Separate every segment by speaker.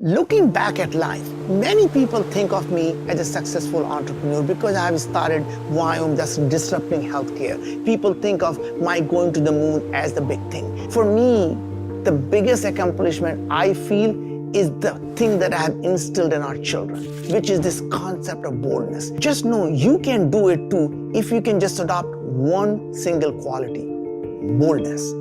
Speaker 1: Looking back at life, many people think of me as a successful entrepreneur because I have started Viome, just disrupting healthcare. People think of my going to the moon as the big thing. For me, the biggest accomplishment I feel is the thing that I have instilled in our children, which is this concept of boldness. Just know you can do it too if you can just adopt one single quality: boldness.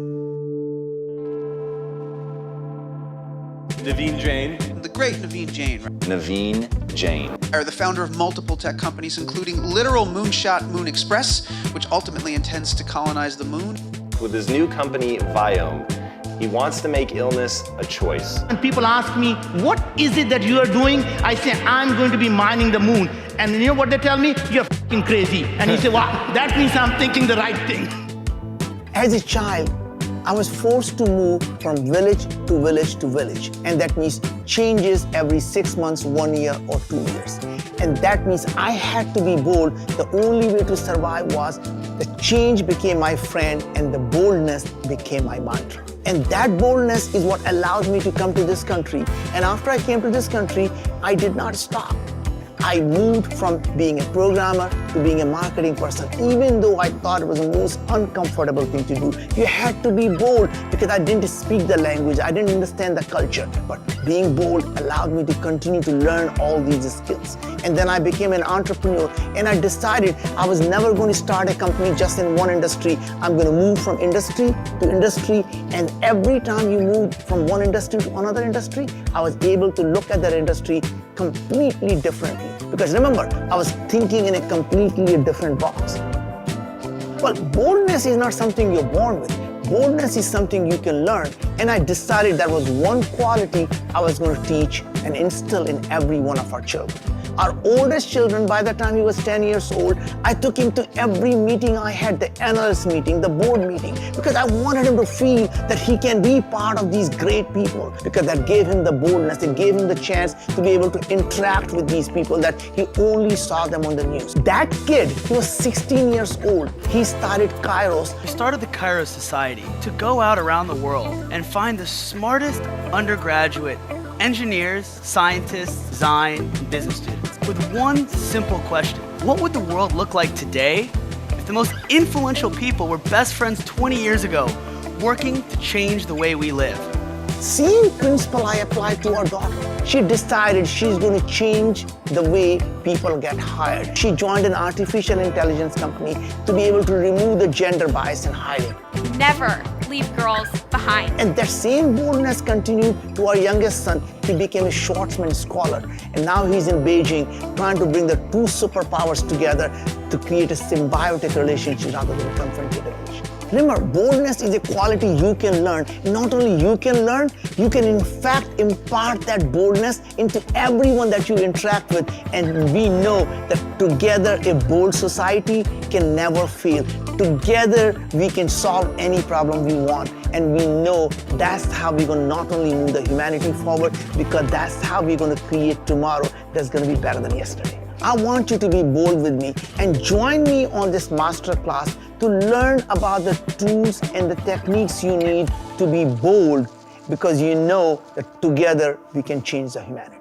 Speaker 2: Naveen Jain.
Speaker 3: The great Naveen Jain.
Speaker 4: Naveen Jain.
Speaker 3: Are the founder of multiple tech companies, including literal moonshot Moon Express, which ultimately intends to colonize the moon.
Speaker 4: With his new company, Viome, he wants to make illness a choice.
Speaker 5: And people ask me, what is it that you are doing? I say, I'm going to be mining the moon. And you know what they tell me? You're f***ing crazy. And he say, wow, that means I'm thinking the right thing.
Speaker 1: As a child, I was forced to move from village to village to village. And that means changes every 6 months, 1 year, or 2 years. And that means I had to be bold. The only way to survive was the change became my friend and the boldness became my mantra. And that boldness is what allowed me to come to this country. And after I came to this country, I did not stop. I moved from being a programmer to being a marketing person, even though I thought it was the most uncomfortable thing to do. You had to be bold because I didn't speak the language, I didn't understand the culture. But being bold allowed me to continue to learn all these skills. And then I became an entrepreneur, and I decided I was never going to start a company just in one industry. I'm going to move from industry to industry, and every time you move from one industry to another industry, I was able to look at that industry completely differently. Because remember, I was thinking in a completely different box. Well, boldness is not something you're born with. Boldness is something you can learn. And I decided that was one quality I was going to teach and instill in every one of our children. Our oldest children, by the time he was 10 years old, I took him to every meeting I had, the analyst meeting, the board meeting, because I wanted him to feel that he can be part of these great people, because that gave him the boldness, it gave him the chance to be able to interact with these people that he only saw them on the news. That kid, he was 16 years old. He started Kairos.
Speaker 6: We started the Kairos Society to go out around the world and find the smartest undergraduate engineers, scientists, design, and business students with one simple question. What would the world look like today if the most influential people were best friends 20 years ago, working to change the way we live?
Speaker 1: Same principle I applied to our daughter. She decided she's going to change the way people get hired. She joined an artificial intelligence company to be able to remove the gender bias in hiring.
Speaker 7: Never leave girls behind.
Speaker 1: And that same boldness continued to our youngest son. He became a Schwarzman scholar, and now he's in Beijing trying to bring the two superpowers together to create a symbiotic relationship rather than a confrontative relationship. Remember, boldness is a quality you can learn. Not only you can learn, you can in fact impart that boldness into everyone that you interact with. And we know that together a bold society can never fail. Together we can solve any problem we want. And we know that's how we're going to not only move the humanity forward, because that's how we're going to create tomorrow that's going to be better than yesterday. I want you to be bold with me and join me on this masterclass to learn about the tools and the techniques you need to be bold, because you know that together we can change the humanity.